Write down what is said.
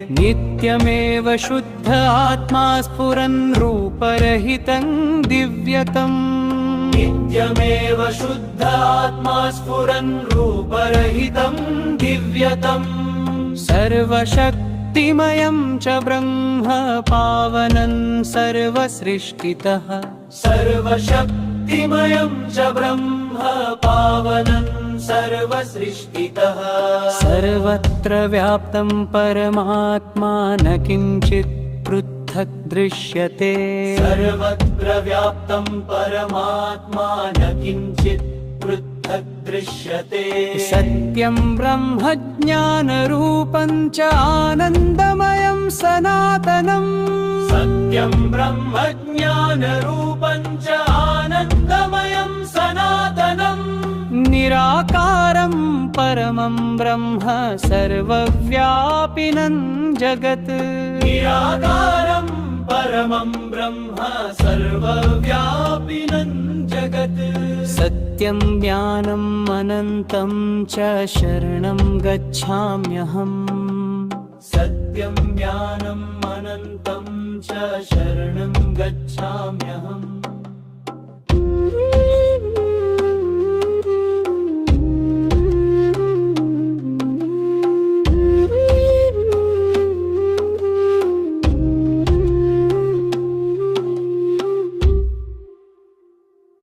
नित्यमेव शुद्ध आत्मा स्फुरन् रूपरहितं दिव्यतम्। नित्यमेव शुद्ध आत्मा स्फुरन् रूपरहितं दिव्यतम्। सर्वशक्तिमयं च ब्रह्म पावनं सर्वसृष्टितः। सर्वशक्तिमयं च ब्रह्म पावनं सर्वसृष्टितः। सर्वत्र व्याप्तं परमात्मा न किञ्चित् पृथक् दृश्यते। सर्वत्र व्याप्तं परमात्मा न किञ्चित् पृथक् दृश्यते। सत्यं ब्रह्म ज्ञानरूपं च आनन्दमयं सनातनम्। सत्यं ब्रह्म ज्ञानरूपं च आनन्दमयं सनातनम्। निराकारं परमं ब्रह्म सर्वव्यापिनं जगत्। निराकारं परमं ब्रह्म सर्वव्यापिनं जगत्। सत्यं ज्ञानम् अनन्तं च शरणं गच्छाम्यहम्। सत्यं ज्ञानम् अनन्तं च शरणं गच्छाम्यहम्।